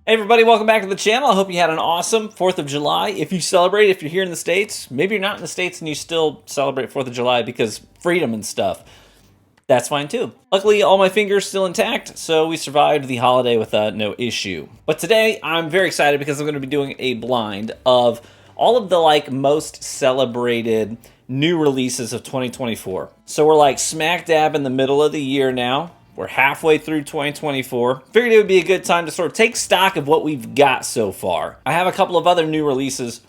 Hey everybody, welcome back to the channel. I hope you had an awesome 4th of July. If you celebrate, if you're here in the States, maybe you're not in the States and you still celebrate 4th of July because freedom and stuff. That's fine too. Luckily, all my fingers still intact, so we survived the holiday with no issue. But today, I'm very excited because I'm going to be doing a blind of all of the most celebrated new releases of 2024. So we're smack dab in the middle of the year now. We're halfway through 2024. Figured it would be a good time to sort of take stock of what we've got so far. I have a couple of other new releases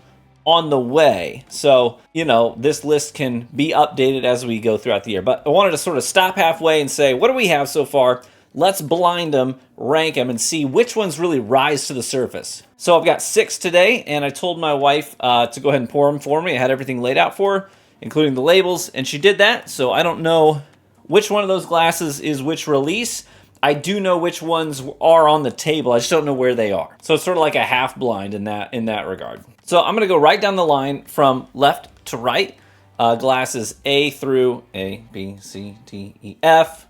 on the way, so, this list can be updated as we go throughout the year. But I wanted to sort of stop halfway and say, what do we have so far? Let's blind them, rank them, and see which ones really rise to the surface. So I've got 6 today, and I told my wife to go ahead and pour them for me. I had everything laid out for her, including the labels, and she did that, so I don't know which one of those glasses is which release. I do know which ones are on the table. I just don't know where they are. So it's sort of like a half blind in that regard. So I'm going to go right down the line from left to right. Glasses A through A, B, C, D, E, F.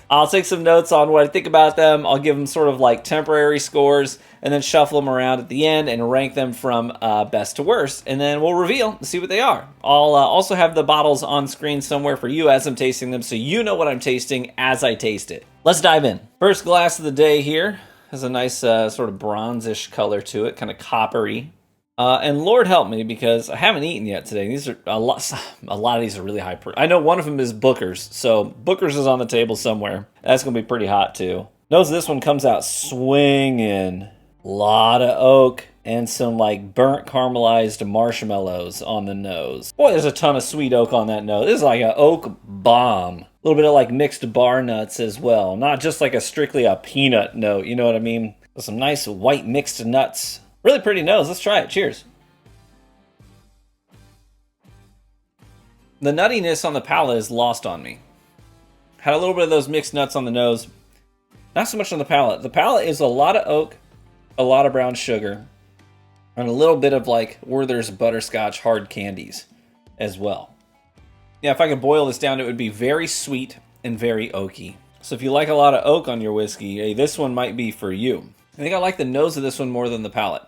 I'll take some notes on what I think about them. I'll give them sort of temporary scores and then shuffle them around at the end and rank them from best to worst. And then we'll reveal and see what they are. I'll also have the bottles on screen somewhere for you as I'm tasting them so you know what I'm tasting as I taste it. Let's dive in. First glass of the day here has a nice sort of bronzish color to it, kind of coppery. And Lord help me, because I haven't eaten yet today. These are a lot of these are really high. I know one of them is Booker's, so Booker's is on the table somewhere. That's gonna be pretty hot too. Notice this one comes out swinging. A lot of oak and some burnt caramelized marshmallows on the nose. Boy, there's a ton of sweet oak on that nose. This is like an oak bomb. A little bit of mixed bar nuts as well. Not just strictly a peanut note, you know what I mean? With some nice white mixed nuts. Really pretty nose. Let's try it. Cheers. The nuttiness on the palate is lost on me. Had a little bit of those mixed nuts on the nose. Not so much on the palate. The palate is a lot of oak, a lot of brown sugar, and a little bit of Werther's butterscotch hard candies as well. Yeah, if I could boil this down, it would be very sweet and very oaky. So if you like a lot of oak on your whiskey, hey, this one might be for you. I think I like the nose of this one more than the palate.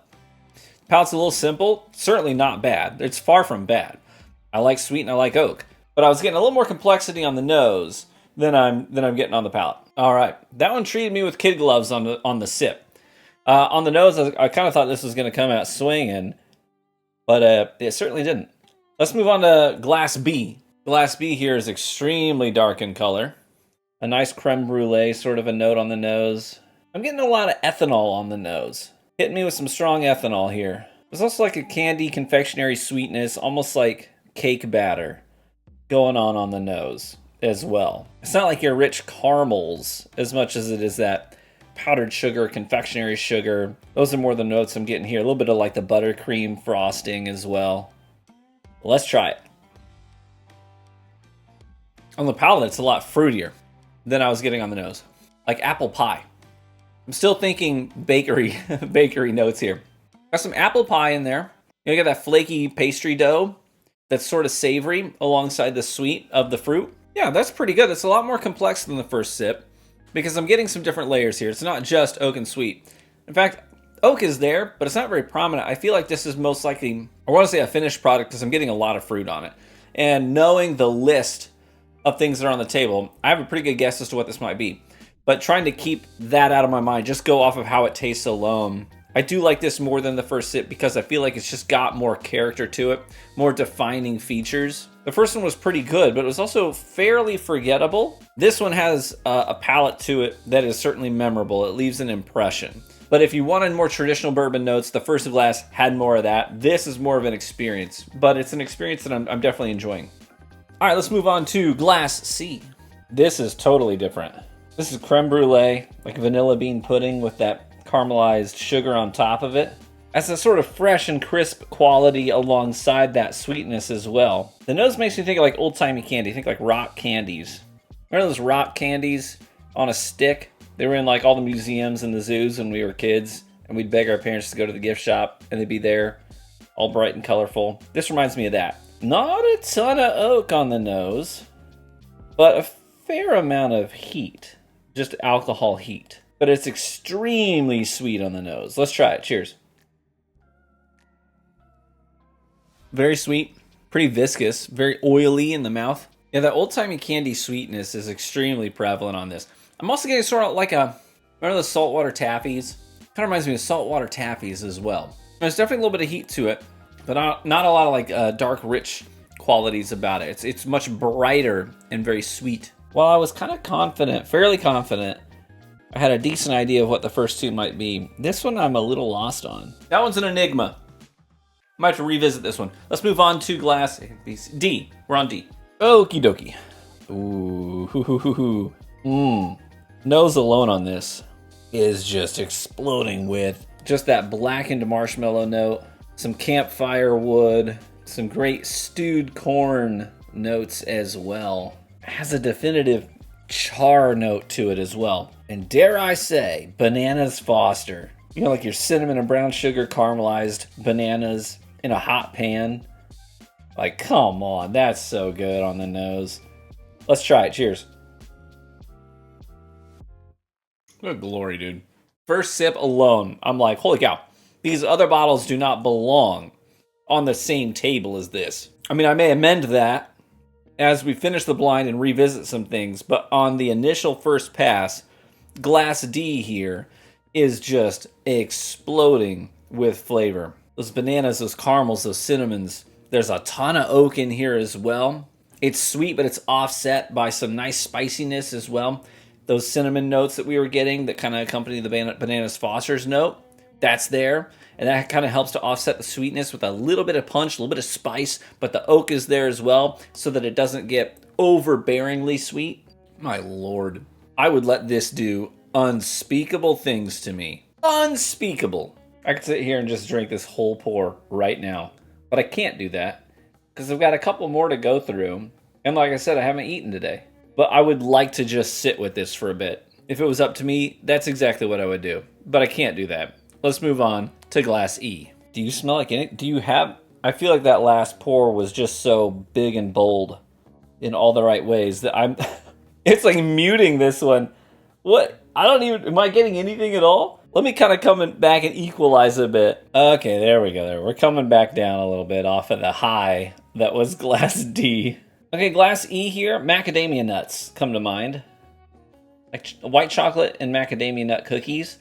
The palate's a little simple, certainly not bad. It's far from bad. I like sweet and I like oak, but I was getting a little more complexity on the nose than I'm getting on the palate. All right, that one treated me with kid gloves on the sip. On the nose, I kind of thought this was going to come out swinging, but it certainly didn't. Let's move on to glass B. Glass B here is extremely dark in color. A nice creme brulee sort of a note on the nose. I'm getting a lot of ethanol on the nose. Hitting me with some strong ethanol here. There's also a candy confectionery sweetness, almost like cake batter, going on the nose as well. It's not like your rich caramels as much as it is that powdered sugar, confectionery sugar. Those are more the notes I'm getting here. A little bit of the buttercream frosting as well. Let's try it. On the palate, it's a lot fruitier than I was getting on the nose. Like apple pie. I'm still thinking bakery notes here. Got some apple pie in there. You got that flaky pastry dough that's sort of savory alongside the sweet of the fruit. Yeah, that's pretty good. It's a lot more complex than the first sip because I'm getting some different layers here. It's not just oak and sweet. In fact, oak is there, but it's not very prominent. I feel like this is most likely, I want to say a finished product because I'm getting a lot of fruit on it. And knowing the list of things that are on the table, I have a pretty good guess as to what this might be. But trying to keep that out of my mind, just go off of how it tastes alone. I do like this more than the first sip because I feel like it's just got more character to it, more defining features. The first one was pretty good, but it was also fairly forgettable. This one has a palate to it that is certainly memorable. It leaves an impression. But if you wanted more traditional bourbon notes, the first glass had more of that. This is more of an experience, but it's an experience that I'm definitely enjoying. All right, let's move on to glass C. This is totally different. This is creme brulee, like vanilla bean pudding with that caramelized sugar on top of it. That's a sort of fresh and crisp quality alongside that sweetness as well. The nose makes me think of old-timey candy. Think rock candies. Remember those rock candies on a stick? They were in all the museums and the zoos when we were kids, and we'd beg our parents to go to the gift shop, and they'd be there, all bright and colorful. This reminds me of that. Not a ton of oak on the nose, but a fair amount of heat. Just alcohol heat. but it's extremely sweet on the nose. Let's try it. Cheers. Very sweet, pretty viscous, very oily in the mouth. Yeah, that old-timey candy sweetness is extremely prevalent on this. I'm also getting sort of like remember the saltwater taffies? Kind of reminds me of saltwater taffies as well. There's definitely a little bit of heat to it, but not a lot of like dark, rich qualities about it. It's much brighter and very sweet. While I was kind of confident, fairly confident, I had a decent idea of what the first two might be. This one I'm a little lost on. That one's an enigma. Might have to revisit this one. Let's move on to glass D. We're on D. Okie dokie. Ooh, hoo hoo hoo hoo. Nose alone on this is just exploding with just that blackened marshmallow note, some campfire wood, some great stewed corn notes as well. It has a definitive char note to it as well. And dare I say, bananas Foster. You know, like your cinnamon and brown sugar caramelized bananas in a hot pan. Like, come on, that's so good on the nose. Let's try it. Cheers. Good glory, dude. First sip alone, I'm like, holy cow. These other bottles do not belong on the same table as this. I mean, I may amend that as we finish the blind and revisit some things, but on the initial first pass, Glass D here is just exploding with flavor. Those bananas, those caramels, those cinnamons. There's a ton of oak in here as well. It's sweet, but it's offset by some nice spiciness as well. Those cinnamon notes that we were getting that kind of accompany the bananas Foster's note, that's there. And that kind of helps to offset the sweetness with a little bit of punch, a little bit of spice, but the oak is there as well so that it doesn't get overbearingly sweet. My lord. I would let this do unspeakable things to me. Unspeakable. I could sit here and just drink this whole pour right now. But I can't do that because I've got a couple more to go through. And like I said, I haven't eaten today. But I would like to just sit with this for a bit. If it was up to me, that's exactly what I would do. But I can't do that. Let's move on to glass E. Do you smell like anything? Do you have... I feel like that last pour was just so big and bold in all the right ways that I'm... It's like muting this one. What? I don't even... Am I getting anything at all? Let me kind of come back and equalize a bit. Okay, there we go. We're coming back down a little bit off of the high that was glass D. Okay, glass E here. Macadamia nuts come to mind. Like white chocolate and macadamia nut cookies.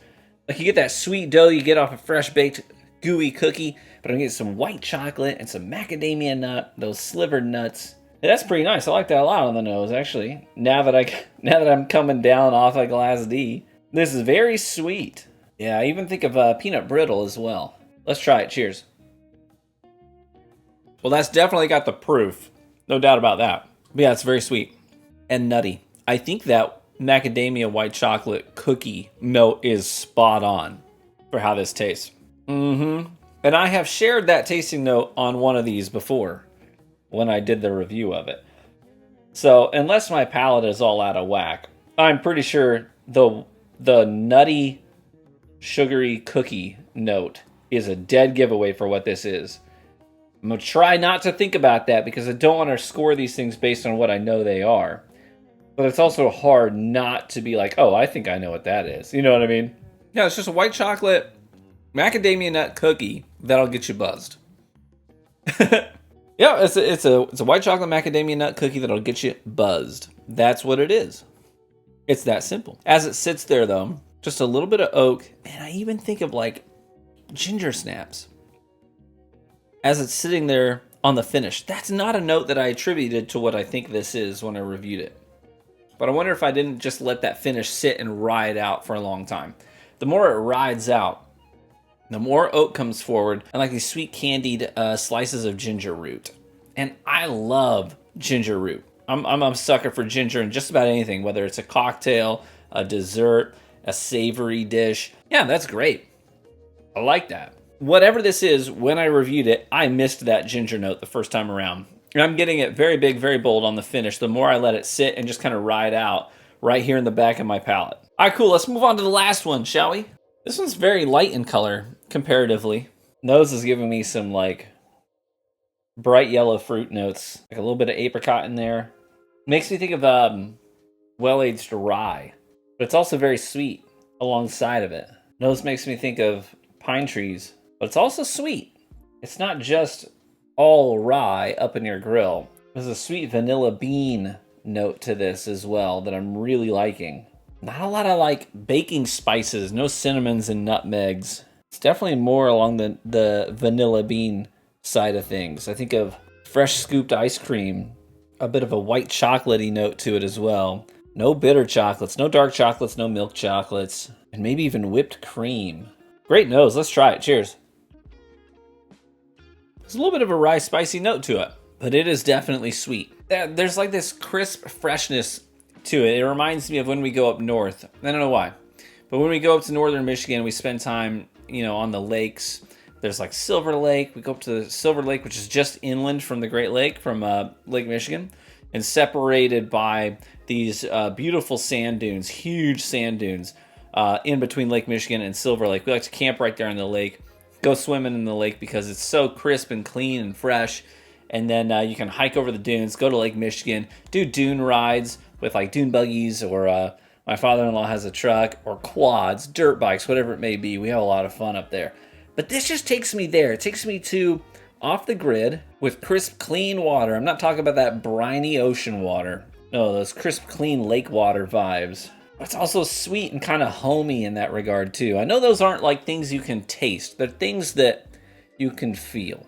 Like you get that sweet dough you get off a fresh baked gooey cookie, but I'm getting some white chocolate and some macadamia nut, those slivered nuts. Yeah, that's pretty nice. I like that a lot on the nose, actually. Now that I'm coming down off of glass D, this is very sweet. Yeah, I even think of peanut brittle as well. Let's try it. Cheers. Well, that's definitely got the proof. No doubt about that. But yeah, it's very sweet and nutty. I think that macadamia white chocolate cookie note is spot on for how this tastes. And I have shared that tasting note on one of these before when I did the review of it. So unless my palate is all out of whack, I'm pretty sure the nutty sugary cookie note is a dead giveaway for what this is. I'm going to try not to think about that because I don't want to score these things based on what I know they are. But it's also hard not to be like, oh, I think I know what that is. You know what I mean? Yeah, it's just a white chocolate macadamia nut cookie that'll get you buzzed. Yeah, it's a white chocolate macadamia nut cookie that'll get you buzzed. That's what it is. It's that simple. As it sits there, though, just a little bit of oak. Man, I even think of like ginger snaps. As it's sitting there on the finish. That's not a note that I attributed to what I think this is when I reviewed it. But I wonder if I didn't just let that finish sit and ride out for a long time. The more it rides out, the more oak comes forward and like these sweet candied slices of ginger root. And I love ginger root. I'm a sucker for ginger in just about anything, whether it's a cocktail, a dessert, a savory dish. Yeah, that's great. I like that. Whatever this is, when I reviewed it, I missed that ginger note the first time around. And I'm getting it very big, very bold on the finish the more I let it sit and just kind of ride out right here in the back of my palate. All right, cool. Let's move on to the last one, shall we? This one's very light in color, comparatively. Nose is giving me some, like, bright yellow fruit notes. Like a little bit of apricot in there. Makes me think of well-aged rye. But it's also very sweet. alongside of it. Nose makes me think of pine trees, but it's also sweet. It's not just all rye up in your grill. There's a sweet vanilla bean note to this as well that I'm really liking. Not a lot of like baking spices, no cinnamons and nutmegs. It's definitely more along the vanilla bean side of things. I think of fresh scooped ice cream, a bit of a white chocolatey note to it as well. No bitter chocolates, no dark chocolates, no milk chocolates, and maybe even whipped cream. Great nose, let's try it. Cheers. There's a little bit of a rye spicy note to it, but it is definitely sweet. There's like this crisp freshness to it. It reminds me of when we go up north. I don't know why, but when we go up to northern Michigan, we spend time, on the lakes. There's like Silver Lake. We go up to Silver Lake, which is just inland from the Great Lake, from Lake Michigan, and separated by these beautiful sand dunes, huge sand dunes in between Lake Michigan and Silver Lake. We like to camp right there in the lake, go swimming in the lake because it's so crisp and clean and fresh. And then you can hike over the dunes, go to Lake Michigan, do dune rides with like dune buggies, or my father-in-law has a truck, or quads, dirt bikes, whatever it may be. We have a lot of fun up there. But this just takes me there. It takes me to off the grid with crisp, clean water. I'm not talking about that briny ocean water. No, those crisp, clean lake water vibes. It's also sweet and kind of homey in that regard too. I know those aren't like things you can taste. They're things that you can feel.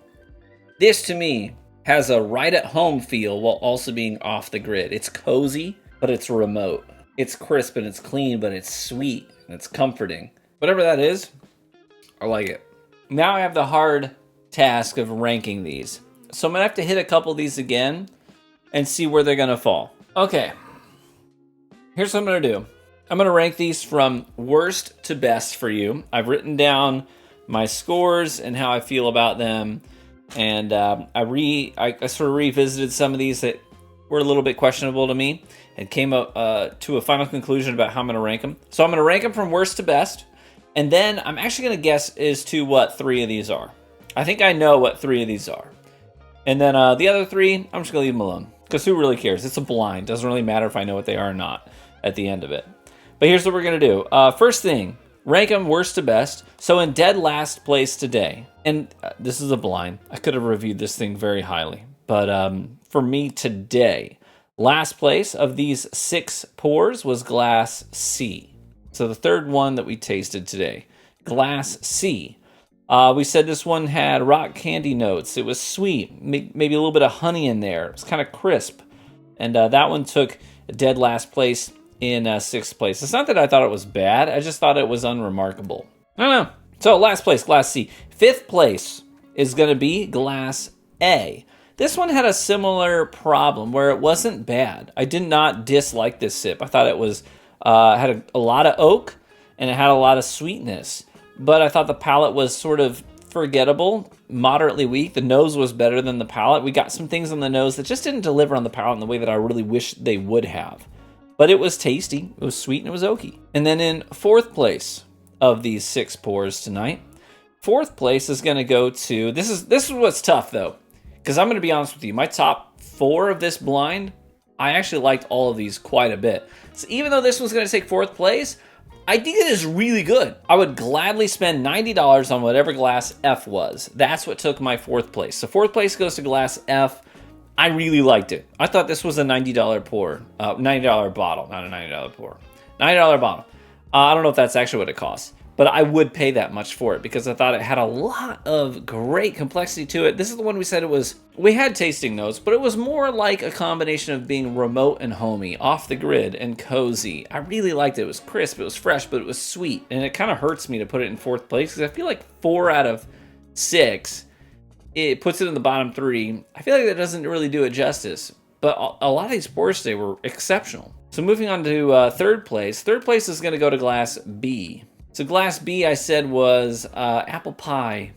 This to me has a right at home feel while also being off the grid. It's cozy, but it's remote. It's crisp and it's clean, but it's sweet and it's comforting. Whatever that is, I like it. Now I have the hard task of ranking these. So I'm going to have to hit a couple of these again and see where they're going to fall. Okay. Here's what I'm going to do. I'm going to rank these from worst to best for you. I've written down my scores and how I feel about them. And I sort of revisited some of these that were a little bit questionable to me and came up to a final conclusion about how I'm going to rank them. So I'm going to rank them from worst to best. And then I'm actually going to guess as to what 3 of these are. I think I know what 3 of these are. And then the other 3, I'm just going to leave them alone. Because who really cares? It's a blind. Doesn't really matter if I know what they are or not at the end of it. But here's what we're going to do. First thing, rank them worst to best. So in dead last place today, and this is a blind. I could have reviewed this thing very highly. But for me today, last place of these 6 pours was Glass C. So the third one that we tasted today, Glass C. We said this one had rock candy notes. It was sweet, maybe a little bit of honey in there. It was kind of crisp. And that one took dead last place in 6th place. It's not that I thought it was bad. I just thought it was unremarkable. I don't know. So last place, Glass C. 5th place is going to be Glass A. This one had a similar problem where it wasn't bad. I did not dislike this sip. I thought it was had a lot of oak and it had a lot of sweetness. But I thought the palate was sort of forgettable, moderately weak. The nose was better than the palate. We got some things on the nose that just didn't deliver on the palate in the way that I really wish they would have. But it was tasty, it was sweet, and it was oaky. And then in 4th place of these 6 pours tonight, 4th place is going to go to, this is what's tough though, because I'm going to be honest with you, my top 4 of this blind, I actually liked all of these quite a bit. So even though this one's going to take 4th place, I think it is really good. I would gladly spend $90 on whatever Glass F was. That's what took my 4th place. So 4th place goes to Glass F. I really liked it. I thought this was a $90 pour, $90 bottle, not a $90 pour. $90 bottle. I don't know if that's actually what it costs, but I would pay that much for it because I thought it had a lot of great complexity to it. This is the one we said we had tasting notes, but it was more like a combination of being remote and homey, off the grid and cozy. I really liked it. It was crisp, it was fresh, but it was sweet. And it kind of hurts me to put it in 4th place because I feel like 4 out of 6, it puts it in the bottom 3. I feel like that doesn't really do it justice. But a lot of these pours today were exceptional. So moving on to 3rd place. 3rd place is going to go to Glass B. So Glass B, I said, was apple pie.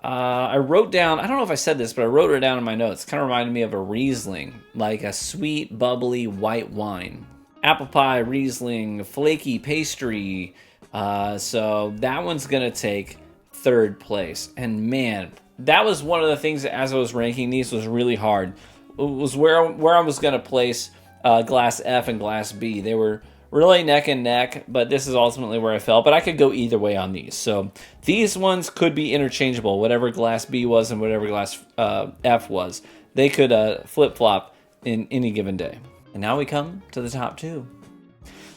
I wrote down, I don't know if I said this, but I wrote it down in my notes. It kind of reminded me of a Riesling, like a sweet, bubbly white wine. Apple pie, Riesling, flaky pastry. So that one's going to take 3rd place. And man, that was one of the things that as I was ranking these was really hard. It was where I was going to place Glass F and Glass B. They were really neck and neck, but this is ultimately where I fell. But I could go either way on these. So these ones could be interchangeable. Whatever glass B was and whatever glass F was, they could flip-flop in any given day. And now we come to the top two.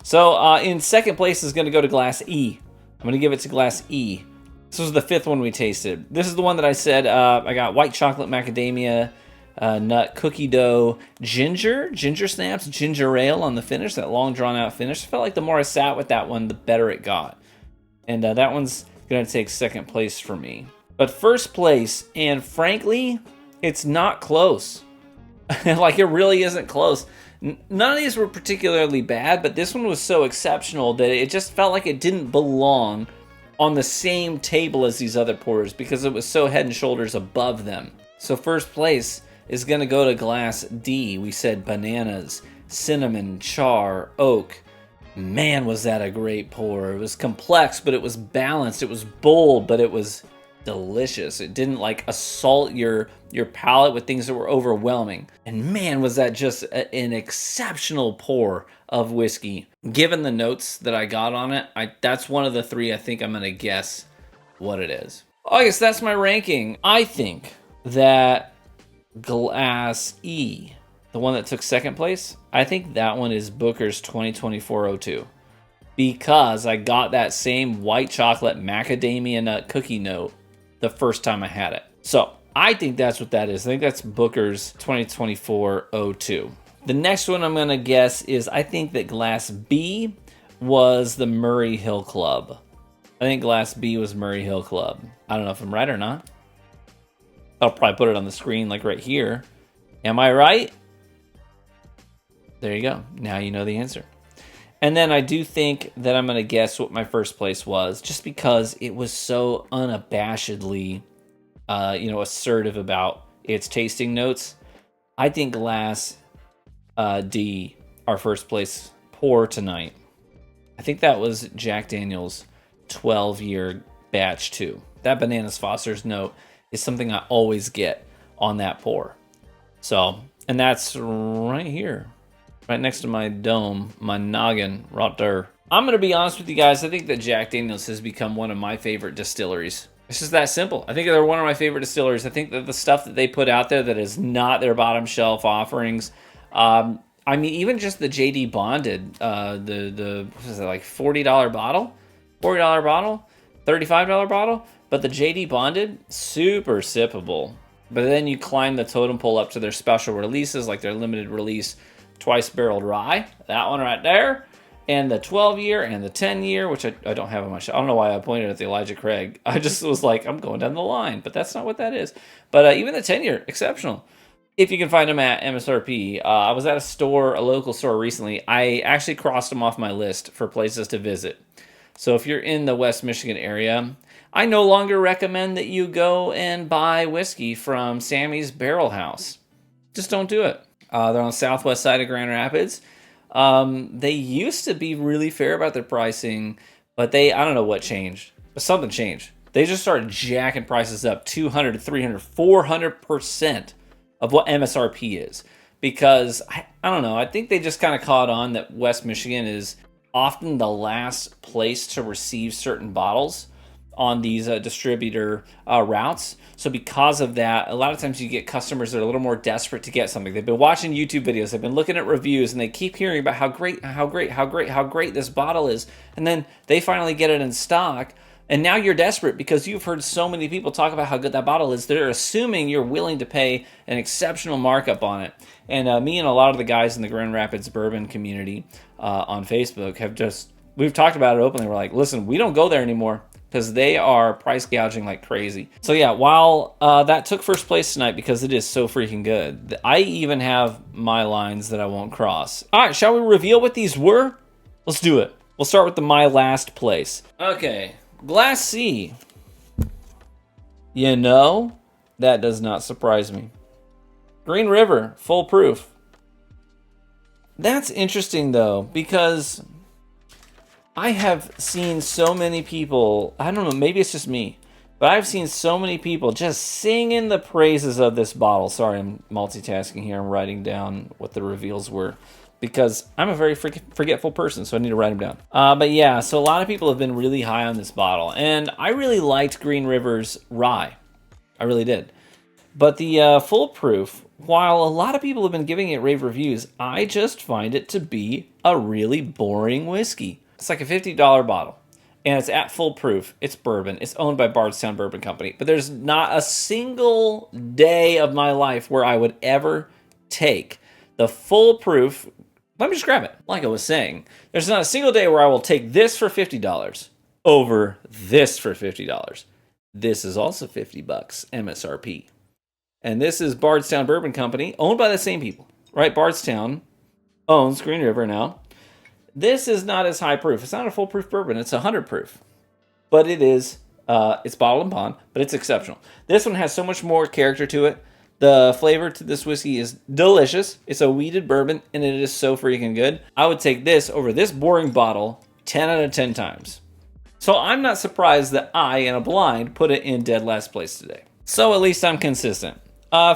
So in second place is going to go to glass E. I'm going to give it to glass E. This was the fifth one we tasted. This is the one that I said I got white chocolate macadamia nut cookie dough ginger snaps, ginger ale on the finish, that long drawn out finish. I felt like the more I sat with that one, the better it got. And that one's going to take second place for me. But first place, and frankly, it's not close. Like, it really isn't close. None of these were particularly bad, but this one was so exceptional that it just felt like it didn't belong on the same table as these other pours because it was so head and shoulders above them. So first place is going to go to glass D. We said bananas, cinnamon, char, oak. Man, was that a great pour. It was complex, but it was balanced. It was bold, but it was delicious. It didn't like assault your palate with things that were overwhelming. And man, was that just an exceptional pour of whiskey. Given the notes that I got on it, that's one of the three I think I'm going to guess what it is. I guess that's my ranking. I think that glass E, the one that took second place, I think that one is Booker's 2024-02 because I got that same white chocolate macadamia nut cookie note the first time I had it. So I think that's what that is. I think that's Booker's 2024-02. The next one I'm going to guess is I think that glass B was the Murray Hill Club. I think glass B was Murray Hill Club. I don't know if I'm right or not. I'll probably put it on the screen like right here. Am I right? There you go. Now you know the answer. And then I do think that I'm going to guess what my first place was just because it was so unabashedly, assertive about its tasting notes. I think glass D, our first place pour tonight. I think that was Jack Daniel's 12-year batch 2. That Bananas Foster's note is something I always get on that pour. So, and that's right here, right next to my dome, my noggin, right there. I'm going to be honest with you guys. I think that Jack Daniel's has become one of my favorite distilleries. It's just that simple. I think they're one of my favorite distilleries. I think that the stuff that they put out there that is not their bottom shelf offerings, I mean, even just the JD Bonded, the what is it, like $40 bottle? $40 bottle? $35 bottle? But the JD Bonded, super sippable. But then you climb the totem pole up to their special releases, like their limited release twice barreled rye. That one right there. And the 12-year and the 10-year, which I don't have on my shelf. I don't know why I pointed at the Elijah Craig. I just was like, I'm going down the line. But that's not what that is. But even the 10-year, exceptional. If you can find them at MSRP. I was at a local store recently. I actually crossed them off my list for places to visit. So if you're in the West Michigan area, I no longer recommend that you go and buy whiskey from Sammy's Barrel House. Just don't do it. They're on the southwest side of Grand Rapids. They used to be really fair about their pricing, but I don't know what changed. But something changed. They just started jacking prices up 200 to 300, 400% of what MSRP is. Because, I don't know, I think they just kind of caught on that West Michigan is often the last place to receive certain bottles on these distributor routes. So because of that, a lot of times you get customers that are a little more desperate to get something. They've been watching YouTube videos, they've been looking at reviews, and they keep hearing about how great this bottle is. And then they finally get it in stock. And now you're desperate because you've heard so many people talk about how good that bottle is. They're assuming you're willing to pay an exceptional markup on it. And me and a lot of the guys in the Grand Rapids bourbon community on Facebook we've talked about it openly. We're like, listen, we don't go there anymore because they are price gouging like crazy. So yeah, while that took first place tonight because it is so freaking good, I even have my lines that I won't cross. All right, shall we reveal what these were? Let's do it. We'll start with my last place. Okay. Glass C. That does not surprise me. Green River, full proof. That's interesting though, because I have seen so many people, I don't know, maybe it's just me, but I've seen so many people just singing the praises of this bottle. Sorry, I'm multitasking here. I'm writing down what the reveals were. because I'm a very forgetful person, so I need to write them down. But yeah, so a lot of people have been really high on this bottle, and I really liked Green River's rye. I really did. But the full proof, while a lot of people have been giving it rave reviews, I just find it to be a really boring whiskey. It's like a $50 bottle, and it's at full proof. It's bourbon. It's owned by Bardstown Bourbon Company. But there's not a single day of my life where I would ever take the full proof. Let me just grab it. Like I was saying, there's not a single day where I will take this for $50 over this for $50. This is also $50 MSRP. And this is Bardstown Bourbon Company, owned by the same people, right? Bardstown owns Green River now. This is not as high proof. It's not a full proof bourbon. It's 100 proof. But it is, it's bottled and bond, but it's exceptional. This one has so much more character to it. The flavor to this whiskey is delicious. It's a wheated bourbon, and it is so freaking good. I would take this over this boring bottle 10 out of 10 times. So I'm not surprised that I, in a blind, put it in dead last place today. So at least I'm consistent.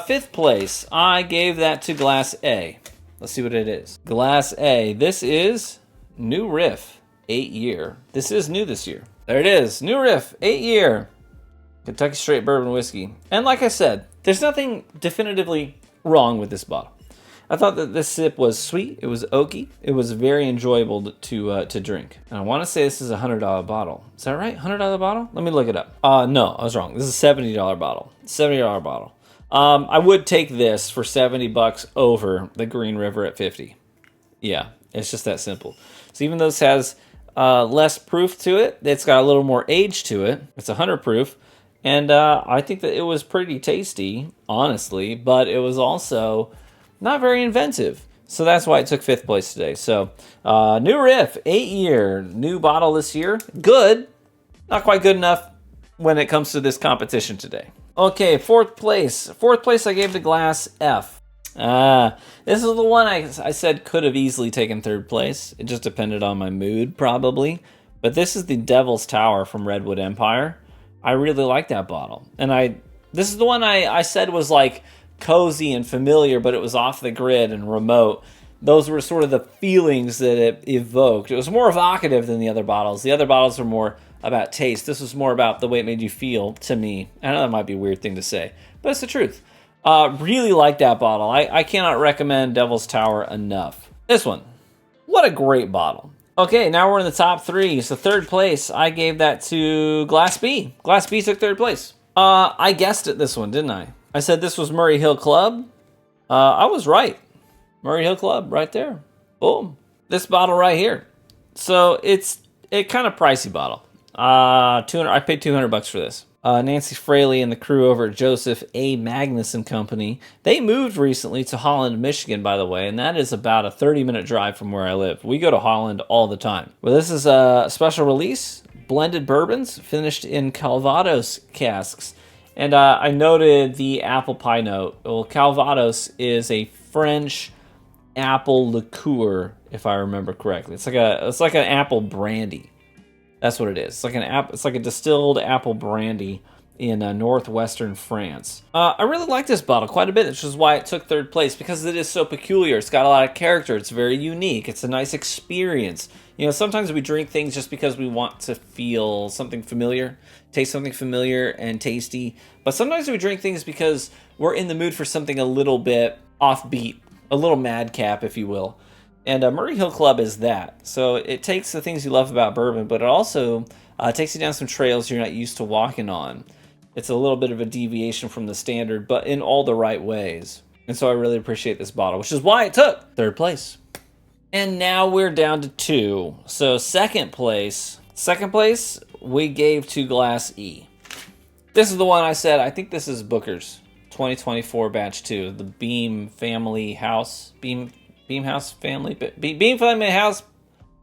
Fifth place, I gave that to Glass A. Let's see what it is. Glass A. This is New Riff, 8-year. This is new this year. There it is. New Riff, 8-year. Kentucky Straight Bourbon Whiskey. And like I said, there's nothing definitively wrong with this bottle. I thought that this sip was sweet. It was oaky. It was very enjoyable to drink. And I want to say this is a $100 bottle. Is that right? $100 bottle? Let me look it up. No, I was wrong. This is a $70 bottle. $70 bottle. I would take this for $70 over the Green River at 50. Yeah, it's just that simple. So even though this has less proof to it, it's got a little more age to it. It's 100 proof. And I think that it was pretty tasty, honestly, but it was also not very inventive. So that's why it took 5th place today. So New Riff, 8-year, new bottle this year. Good. Not quite good enough when it comes to this competition today. Okay, 4th place. 4th place I gave to Glass F. This is the one I said could have easily taken 3rd place. It just depended on my mood, probably. But this is the Devil's Tower from Redwood Empire. I really like that bottle. And this is the one I said was like cozy and familiar, but it was off the grid and remote. Those were sort of the feelings that it evoked. It was more evocative than the other bottles. The other bottles were more about taste. This was more about the way it made you feel, to me. I know that might be a weird thing to say, but it's the truth. Really like that bottle. I cannot recommend Devil's Tower enough. This one, what a great bottle. Okay, now we're in the top 3. So 3rd place, I gave that to Glass B. Glass B took 3rd place. I guessed it this one, didn't I? I said this was Murray Hill Club. I was right. Murray Hill Club, right there. Boom. This bottle right here. So it's a kind of pricey bottle. I paid $200 for this. Nancy Fraley and the crew over at Joseph A. Magnuson Company. They moved recently to Holland, Michigan, by the way, and that is about a 30-minute drive from where I live. We go to Holland all the time. Well, this is a special release, blended bourbons, finished in Calvados casks. And I noted the apple pie note. Well, Calvados is a French apple liqueur, if I remember correctly. It's like an apple brandy. That's what it is. It's like a distilled apple brandy in northwestern France. I really like this bottle quite a bit, which is why it took 3rd place, because it is so peculiar. It's got a lot of character. It's very unique. It's a nice experience. You know, sometimes we drink things just because we want to feel something familiar, taste something familiar and tasty. But sometimes we drink things because we're in the mood for something a little bit offbeat, a little madcap, if you will. And Murray Hill Club is that. So it takes the things you love about bourbon, but it also takes you down some trails you're not used to walking on. It's a little bit of a deviation from the standard, but in all the right ways. And so I really appreciate this bottle, which is why it took 3rd place. And now we're down to 2. So 2nd place we gave to Glass E. This is the one I said, I think this is Booker's 2024 batch 2, the Beam Family House, Beam House Family, Beam Family House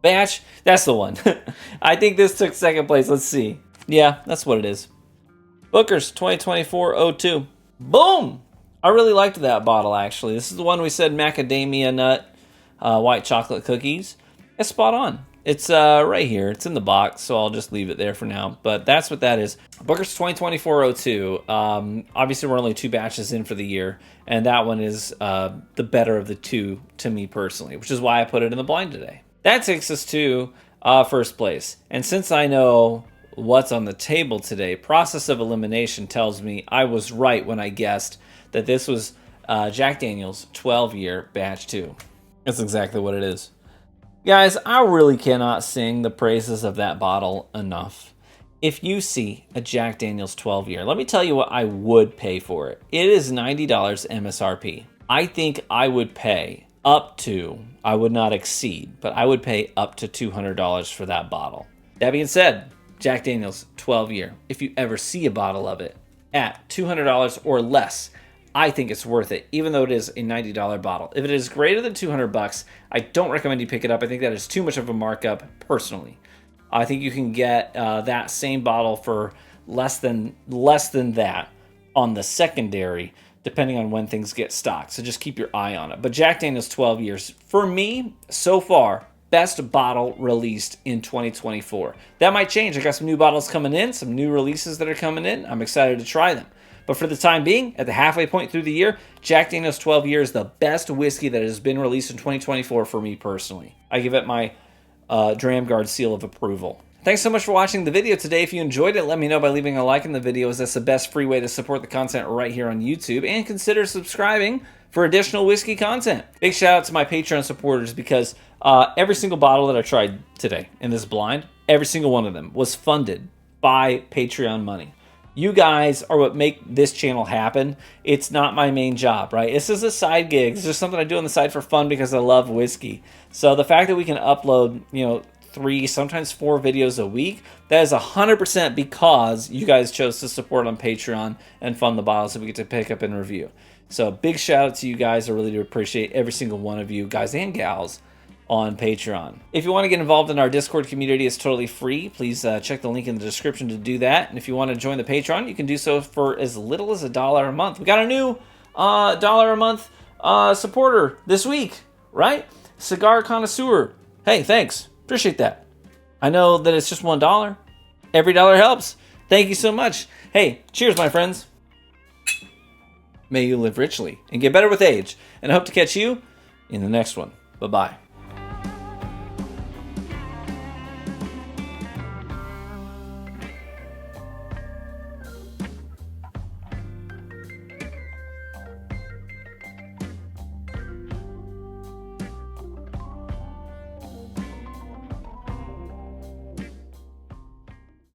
batch. That's the one. I think this took 2nd place. Let's see. Yeah, that's what it is. Booker's 2024-02. Boom! I really liked that bottle, actually. This is the one we said macadamia nut, white chocolate cookies. It's spot on. It's right here. It's in the box, so I'll just leave it there for now. But that's what that is. Booker's 2024-02. Obviously, we're only 2 batches in for the year, and that one is the better of the 2 to me personally, which is why I put it in the blind today. That takes us to first place. And since I know what's on the table today, process of elimination tells me I was right when I guessed that this was Jack Daniel's 12-year batch 2. That's exactly what it is. Guys, I really cannot sing the praises of that bottle enough. If you see a Jack Daniel's 12-year, let me tell you what I would pay for it. It is $90 MSRP. I think I would pay up to, I would not exceed, but I would pay up to $200 for that bottle. That being said, Jack Daniel's 12-year, if you ever see a bottle of it at $200 or less, I think it's worth it, even though it is a $90 bottle. If it is greater than $200, I don't recommend you pick it up. I think that is too much of a markup, personally. I think you can get that same bottle for less than that on the secondary, depending on when things get stocked. So just keep your eye on it. But Jack Daniel's 12 years, for me, so far, best bottle released in 2024. That might change. I got some new bottles coming in, some new releases that are coming in. I'm excited to try them. But for the time being, at the halfway point through the year, Jack Daniel's 12 years is the best whiskey that has been released in 2024 for me personally. I give it my Dramguard seal of approval. Thanks so much for watching the video today. If you enjoyed it, let me know by leaving a like in the video, as that's the best free way to support the content right here on YouTube. And consider subscribing for additional whiskey content. Big shout out to my Patreon supporters, because every single bottle that I tried today in this blind, every single one of them was funded by Patreon money. You guys are what make this channel happen. It's not my main job, right? This is a side gig. It's just something I do on the side for fun because I love whiskey. So the fact that we can upload, 3, sometimes 4 videos a week, that is 100% because you guys chose to support on Patreon and fund the bottles that we get to pick up and review. So big shout out to you guys. I really do appreciate every single one of you, guys and gals, on Patreon. If you want to get involved in our Discord community, it's totally free. Please check the link in the description to do that. And if you want to join the Patreon, you can do so for as little as $1 a month. We got a new $1 a month supporter this week, right? Cigar Connoisseur. Hey, thanks. Appreciate that. I know that it's just $1. Every dollar helps. Thank you so much. Hey, cheers, my friends. May you live richly and get better with age. And I hope to catch you in the next one. Bye-bye.